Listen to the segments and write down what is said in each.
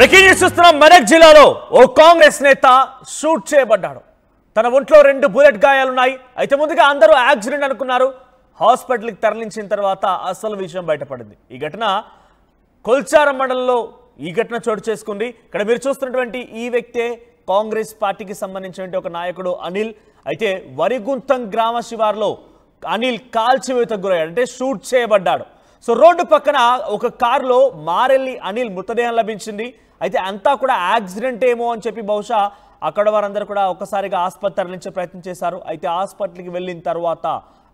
Breaking news చూస్తున్నాం. మెదక్ జిల్లాలో ఓ కాంగ్రెస్ నేత షూట్ చేయబడ్డాడు. తన ఒంట్లో 2 బుల్లెట్ గాయాలున్నాయి. అయితే ముందుగా అందరూ యాక్సిడెంట్ అనుకున్నారు. హాస్పిటల్కి తరలించిన తర్వాత అసలు విషయం బయటపడింది. ఈ ఘటన కొల్చారం మండలంలో చోటు చేసుకుంది. ఇక్కడ మీరు చూస్తున్నటువంటి ఈ వ్యక్తే కాంగ్రెస్ పార్టీకి సంబంధించిన ఒక నాయకుడు అనిల్. అయితే వరిగుంతం గ్రామ శివార్లో అనిల్ కాల్చివేతకు గురయ్యాడు, అంటే షూట్ చేయబడ్డాడు. సో రోడ్డు పక్కన ఒక కారులో మారెల్లి అనిల్ మృతదేహం లభించింది. అయితే అంతా కూడా యాక్సిడెంట్ ఏమో అని చెప్పి బహుశా అక్కడ వారందరూ కూడా ఒక్కసారిగా ఆసుపత్రి తరలించే ప్రయత్నం చేశారు. అయితే హాస్పిటల్కి వెళ్ళిన తర్వాత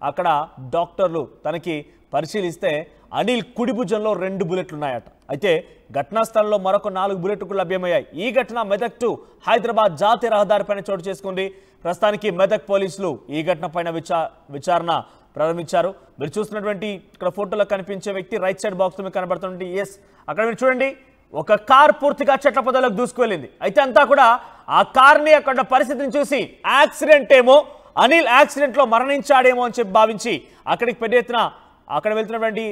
అక్కడ డాక్టర్లు తనకి పరిశీలిస్తే అనిల్ కుడి భుజంలో 2 బుల్లెట్లు ఉన్నాయట. అయితే ఘటనా స్థలంలో మరొక 4 బుల్లెట్లు లభ్యమయ్యాయి. ఈ ఘటన మెదక్ టు హైదరాబాద్ జాతీయ రహదారిపైన చోటు చేసుకుంది. ప్రస్తుతానికి మెదక్ పోలీసులు ఈ ఘటన పైన విచారణ ప్రారంభించారు. మీరు చూస్తున్నటువంటి ఇక్కడ ఫోటోలో కనిపించే వ్యక్తి రైట్ సైడ్ బాక్స్ మీకు కనబడుతుంది. అక్కడ మీరు చూడండి, ఒక కార్ పూర్తిగా చెట్ల పొదలకు దూసుకువెళ్ళింది. అయితే అంతా కూడా ఆ కార్ని అక్కడ పరిస్థితిని చూసి యాక్సిడెంట్ ఏమో, అనిల్ యాక్సిడెంట్లో మరణించాడేమో అని చెప్పి భావించి అక్కడికి పెద్ద ఎత్తున అక్కడ వెళ్తున్నటువంటి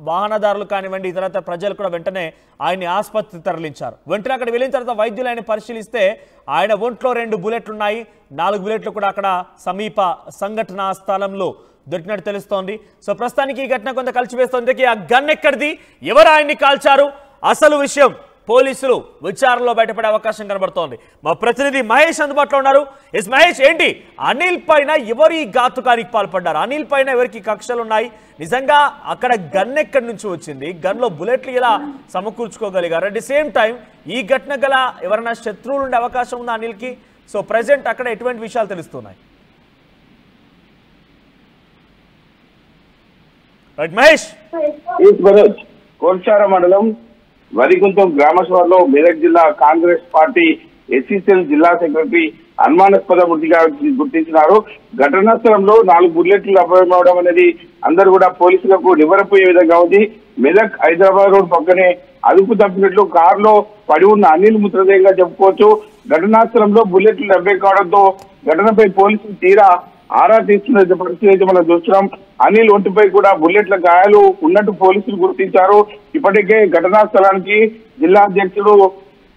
వాహనదారులు కానివ్వండి, తర్వాత ప్రజలు కూడా వెంటనే ఆయన్ని ఆసుపత్రికి తరలించారు. వెంటనే అక్కడ వెళ్ళిన తర్వాత వైద్యులు ఆయన పరిశీలిస్తే ఆయన ఒంట్లో 2 బుల్లెట్లు ఉన్నాయి. 4 బుల్లెట్లు కూడా అక్కడ సమీప సంఘటనా స్థలంలో దొరికినట్టు తెలుస్తోంది. సో ప్రస్తుతానికి ఈ ఘటన కొంత కలిసివేస్తోంది. ఆ గన్ ఎక్కడిది, ఎవరు ఆయన్ని కాల్చారు, అసలు విషయం పోలీసులు విచారణలో బయటపడే అవకాశం కనబడుతోంది. మా ప్రతినిధి మహేష్ అందుబాటులో ఉన్నారు. ఎస్ మహేష్, ఏంటి అనిల్ పైన ఎవరు ఈ ఘాతుకానికి పాల్పడ్డారు? అనిల్ పైన ఎవరికి కక్షలు ఉన్నాయి? నిజంగా అక్కడ గన్ ఎక్కడి నుంచి వచ్చింది? గన్లో బుల్లెట్లు ఎలా సమకూర్చుకోగలిగారు? అట్ ది సేమ్ టైం ఈ ఘటన గల ఎవరైనా శత్రువులు ఉండే అవకాశం ఉందా అనిల్కి? సో ప్రజెంట్ అక్కడ ఎటువంటి విషయాలు తెలుస్తున్నాయి? రైట్ మహేష్. కోల్చార మండలం వరిగుంతం గ్రామ సభలో మెదక్ జిల్లా కాంగ్రెస్ పార్టీ ఎస్సీసీఎల్ జిల్లా సెక్రటరీ అనుమానాస్పద మృతిగా గుర్తించినారు. ఘటనా స్థలంలో 4 బుల్లెట్లు లభ్యమవడం అనేది అందరూ కూడా పోలీసులకు నివ్వరపోయే విధంగా ఉంది. మెదక్ హైదరాబాద్ రోడ్ పక్కనే అదుపు తప్పినట్లు కారులో పడి ఉన్న అనిల్ మృతదేహంగా చెప్పుకోవచ్చు. ఘటనా స్థలంలో బుల్లెట్లు లభ్యం కావడంతో ఘటనపై పోలీసులు తీరా ఆరా తీస్తున్న పరిస్థితి అయితే మనం చూస్తున్నాం. అనిల్ ఒంటిపై కూడా బుల్లెట్ల గాయాలు ఉన్నట్టు పోలీసులు గుర్తించారు. ఇప్పటికే ఘటనా స్థలానికి జిల్లా అధ్యక్షుడు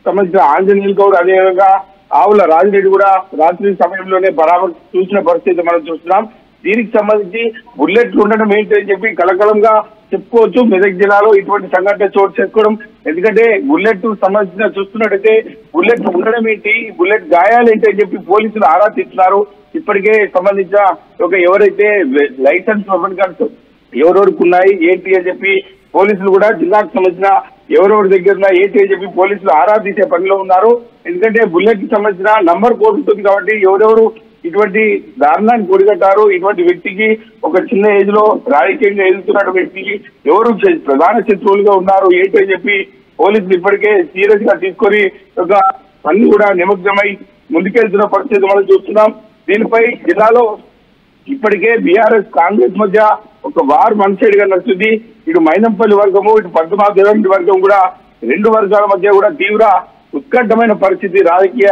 సంబంధించిన ఆంజనేయులు గౌడ్, అదేవిధంగా ఆవుల రాజిరెడ్డి కూడా రాత్రి సమయంలోనే బరాబర్ చూసిన పరిస్థితి మనం చూస్తున్నాం. దీనికి సంబంధించి బుల్లెట్లు ఉండడం ఏంటని చెప్పి కలకలంగా చెప్పుకోవచ్చు. మెదక్ జిల్లాలో ఇటువంటి సంఘటన చోటు చేసుకోవడం, ఎందుకంటే బుల్లెట్ సంబంధించిన చూస్తున్నట్టయితే బుల్లెట్ ఉండడం ఏంటి, బుల్లెట్ గాయాలు ఏంటి అని చెప్పి పోలీసులు ఆరా తీస్తున్నారు. ఇప్పటికే సంబంధించిన ఎవరైతే లైసెన్స్ ఎవరెవరికి ఉన్నాయి ఏంటి అని చెప్పి పోలీసులు కూడా జిల్లాకు సంబంధించిన ఎవరెవరి దగ్గర ఏంటి అని చెప్పి పోలీసులు ఆరా తీసే పనిలో ఉన్నారు. ఎందుకంటే బుల్లెట్ కి సంబంధించిన నంబర్ కోడ్ ఉంటుంది కాబట్టి ఎవరెవరు ఇటువంటి దారుణానికి ఒడిగట్టారు, ఇటువంటి వ్యక్తికి ఒక చిన్న ఏజ్ లో రాజకీయంగా ఎదుగుతున్న వ్యక్తికి ఎవరు ప్రధాన శత్రువులుగా ఉన్నారు ఏంటి అని చెప్పి పోలీసులు ఇప్పటికే సీరియస్ గా తీసుకొని ఒక పని కూడా నిమగ్నమై ముందుకెళ్తున్న పరిస్థితి మనం చూస్తున్నాం. దీనిపై జిల్లాలో ఇప్పటికే బీఆర్ఎస్ కాంగ్రెస్ మధ్య ఒక వార్ వన్ సైడ్ గా నడుస్తుంది. ఇటు మైనంపల్లి వర్గము, ఇటు పద్మాదేవంటి వర్గం కూడా 2 వర్గాల మధ్య కూడా తీవ్ర ఉత్కంఠమైన పరిస్థితి రాజకీయ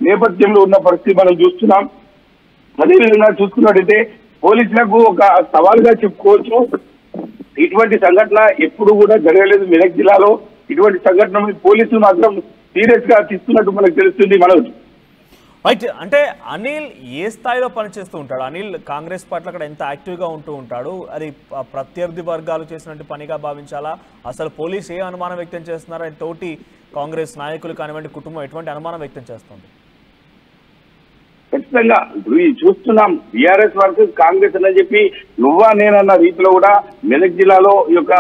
నేపథ్యంలో ఉన్న పరిస్థితి మనం చూస్తున్నాం. అదేవిధంగా చూసుకున్నట్టయితే పోలీసులకు ఒక సవాల్గా చెప్పుకోవచ్చు. ఇటువంటి సంఘటన ఎప్పుడు కూడా జరగలేదు మెదక్ జిల్లాలో. ఇటువంటి సంఘటన పోలీసులు మాత్రం సీరియస్ గా తీసుకున్నట్టు మనకు తెలుస్తుంది. రైట్, అంటే అనిల్ ఏ స్థాయిలో పనిచేస్తూ ఉంటాడు? అనిల్ కాంగ్రెస్ పార్టీలో అక్కడ ఎంత యాక్టివ్గా ఉంటూ ఉంటాడు? అది ప్రత్యర్థి వర్గాలు చేసినట్టు పనిగా భావించాలా? అసలు పోలీసు ఏ అనుమానం వ్యక్తం చేస్తున్నారో తోటి కాంగ్రెస్ నాయకులు కానివ్వండి, కుటుంబం ఎటువంటి అనుమానం వ్యక్తం చేస్తుంది? ఖచ్చితంగా ఇప్పుడు చూస్తున్నాం, బీఆర్ఎస్ వర్సెస్ కాంగ్రెస్ అని చెప్పి నువ్వా నేనన్న రీతిలో కూడా మెదక్ జిల్లాలో ఈ యొక్క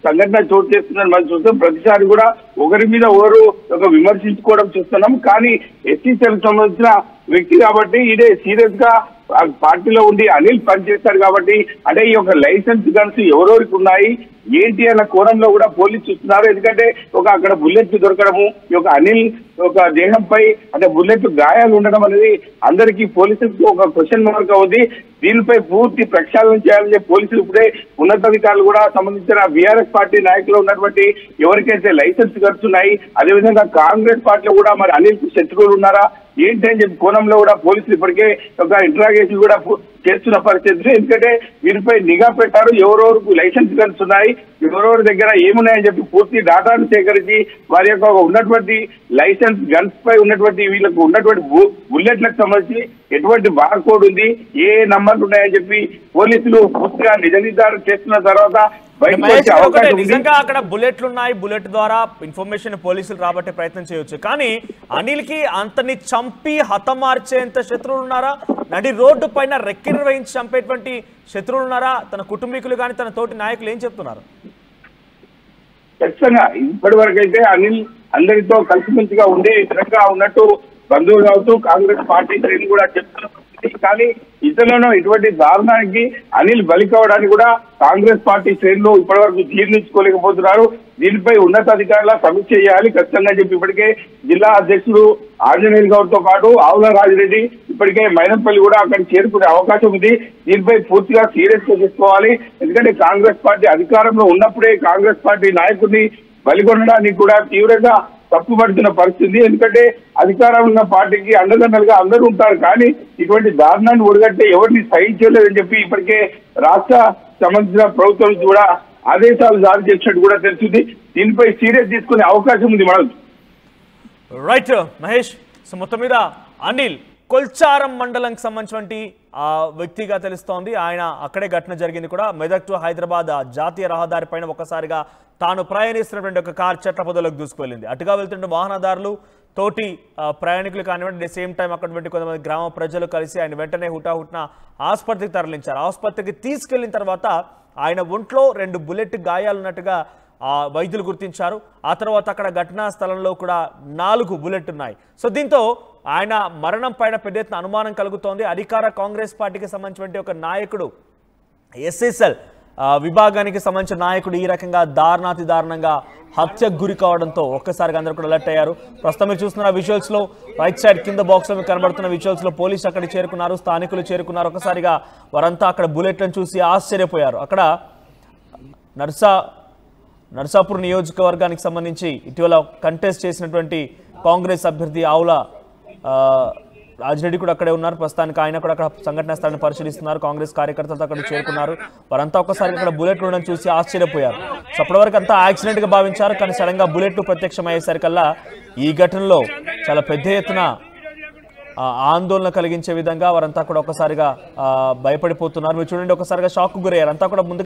సంఘటన చోటు చేస్తుందని మనం చూస్తాం. ప్రతిసారి కూడా ఒకరి మీద ఒకరు విమర్శించుకోవడం చూస్తున్నాం. కానీ ఎస్సీసీఎల్ సంబంధించిన వ్యక్తి కాబట్టి ఇదే సీరియస్ గా పార్టీలో ఉండి అనిల్ పనిచేస్తాడు కాబట్టి, అంటే ఈ యొక్క లైసెన్స్ గన్స్ ఎవరెవరికి ఉన్నాయి ఏంటి అన్న కోణంలో కూడా పోలీసు చూస్తున్నారు. ఎందుకంటే అక్కడ బుల్లెట్ దొరకడము, ఈ యొక్క అనిల్ దేహంపై అంటే బుల్లెట్ గాయాలు ఉండడం అనేది అందరికీ పోలీసులకు ఒక క్వశ్చన్ మార్క్ ఉంది. దీనిపై పూర్తి ప్రక్షాళన చేయాలని పోలీసులు ఇప్పుడే ఉన్నతాధికారులు కూడా సంబంధించిన బీఆర్ఎస్ పార్టీ నాయకులు ఉన్నటువంటి ఎవరికైతే లైసెన్స్ గన్స్ ఉన్నాయి, అదేవిధంగా కాంగ్రెస్ పార్టీలో కూడా మరి అనిల్ శత్రువులు ఉన్నారా, ఏంటి అని చెప్పి కోణంలో కూడా పోలీసులు ఇప్పటికే ఒక ఇంట్రాగేషన్ కూడా చేస్తున్న పరిస్థితి. ఎందుకంటే వీరిపై నిఘా పెట్టారు, ఎవరెవరికి లైసెన్స్ గన్స్ ఉన్నాయి, ఎవరెవరి దగ్గర ఏమున్నాయని చెప్పి పూర్తి డాటాను సేకరించి వారి యొక్క ఉన్నటువంటి లైసెన్స్ గన్స్ పై ఉన్నటువంటి వీళ్ళకు ఉన్నటువంటి బుల్లెట్లకు సంబంధించి ఎటువంటి బార్ కోడ్ ఉంది, ఏ నంబర్లు ఉన్నాయని చెప్పి పోలీసులు పూర్తిగా నిజ నిర్ధారణ చేస్తున్న తర్వాత నిజంగా అక్కడ బుల్లెట్లు ఉన్నాయి, బుల్లెట్ ద్వారా ఇన్ఫర్మేషన్ పోలీసులు రాబట్టే ప్రయత్నం చేయొచ్చు. కానీ అనిల్ కి అంతని చంపి హతమార్చేంత శత్రువులు ఉన్నారా? నడి రోడ్డు పైన రెక్కిర్వహించి చంపేటువంటి శత్రువులు ఉన్నారా? తన కుటుంబీకులు కానీ తన తోటి నాయకులు ఏం చెప్తున్నారు? ఖచ్చితంగా ఇప్పటి వరకు అయితే అనిల్ అందరితో కలిసిమెలిసిగా ఉండే విధంగా ఉన్నట్టు బంధువులు అవుతూ కాంగ్రెస్ పార్టీ శ్రేణులు కూడా చెప్తున్నారు. కానీ ఇతరులను ఇటువంటి దారుణానికి అనిల్ బలి కావడానికి కూడా కాంగ్రెస్ పార్టీ శ్రేణులు ఇప్పటి వరకు జీర్ణించుకోలేకపోతున్నారు. దీనిపై ఉన్నతాధికారుల సమీక్ష చేయాలి ఖచ్చితంగా చెప్పి ఇప్పటికే జిల్లా అధ్యక్షుడు ఆంజనేయులు గౌడ్ తో పాటు ఆవుల రాజిరెడ్డి ఇప్పటికే మైనంపల్లి కూడా అక్కడికి చేరుకునే అవకాశం ఉంది. దీనిపై పూర్తిగా సీరియస్ గా తీసుకోవాలి. ఎందుకంటే కాంగ్రెస్ పార్టీ అధికారంలో ఉన్నప్పుడే కాంగ్రెస్ పార్టీ నాయకుడిని బలిగొనడానికి కూడా తీవ్రంగా తప్పుపడుతున్న పరిస్థితి. ఎందుకంటే అధికారం ఉన్న పార్టీకి అండదండలుగా అందరూ ఉంటారు, కానీ ఇటువంటి దారుణాన్ని ఒడిగట్టే ఎవరిని సహించలేదని చెప్పి ఇప్పటికే రాష్ట్ర సంబంధించిన ప్రభుత్వం నుంచి కూడా ఆదేశాలు జారీ చేసినట్టు కూడా తెలిసింది. దీనిపై సీరియస్ తీసుకునే అవకాశం ఉంది మనం. రైట్ మహేష్, సో మొత్తం మీద అనిల్ కొల్చారం మండలంకి సంబంధించినటువంటి వ్యక్తిగా తెలుస్తోంది. ఆయన అక్కడే ఘటన జరిగింది కూడా. మెదక్ టు హైదరాబాద్ జాతీయ రహదారి పైన ఒక్కసారిగా తాను ప్రయాణిస్తున్నటువంటి ఒక కార్ చెట్లపొదలకు దూసుకువెళ్ళింది. అటుగా వెళ్తున్న వాహనదారులు, తోటి ప్రయాణికులు కానివ్వండి, సేమ్ టైం అక్కడ కొంతమంది గ్రామ ప్రజలు కలిసి ఆయన వెంటనే హుటాహుట్న ఆసుపత్రికి తరలించారు. ఆసుపత్రికి తీసుకెళ్లిన తర్వాత ఆయన ఒంట్లో 2 బుల్లెట్ గాయాలున్నట్టుగా వైద్యులు గుర్తించారు. ఆ తర్వాత అక్కడ ఘటనా స్థలంలో కూడా 4 బుల్లెట్ ఉన్నాయి. సో దీంతో ఆయన మరణం పైన పెద్ద ఎత్తున అనుమానం కలుగుతోంది. అధికార కాంగ్రెస్ పార్టీకి సంబంధించిన ఒక నాయకుడు, ఎస్ఎస్ఎల్ విభాగానికి సంబంధించిన నాయకుడు ఈ రకంగా దారుణంగా హత్యకు గురి కావడంతో ఒక్కసారిగా అందరూ కూడా అలర్ట్ అయ్యారు. ప్రస్తుతం మీరు చూస్తున్న విజువల్స్ లో రైట్ సైడ్ కింద బాక్స్ లో కనబడుతున్న విజువల్స్ లో పోలీసు అక్కడ చేరుకున్నారు, స్థానికులు చేరుకున్నారు. ఒక్కసారిగా వారంతా అక్కడ బుల్లెట్లను చూసి ఆశ్చర్యపోయారు. అక్కడ నర్సాపూర్ నియోజకవర్గానికి సంబంధించి ఇటీవల కంటెస్ట్ చేసినటువంటి కాంగ్రెస్ అభ్యర్థి ఆవుల రాజిరెడ్డి కూడా అక్కడే ఉన్నారు. ప్రస్తుతానికి ఆయన కూడా అక్కడ సంఘటనా స్థలాన్ని పరిశీలిస్తున్నారు. కాంగ్రెస్ కార్యకర్తలతో అక్కడ చేరుకున్నారు. వారంతా ఒక్కసారి అక్కడ బుల్లెట్లు ఉండడం చూసి ఆశ్చర్యపోయారు. సో అప్పటి వరకు అంతా యాక్సిడెంట్ గా భావించారు. కానీ సడన్ గా బుల్లెట్లు ప్రత్యక్షమయ్యేసరికల్లా ఈ ఘటనలో చాలా పెద్ద ఎత్తున ఆందోళన కలిగించే విధంగా వారంతా కూడా ఒక్కసారిగా భయపడిపోతున్నారు. మీరు చూడండి, ఒక్కసారిగా షాక్ గురయ్యారు. అంతా కూడా ముందు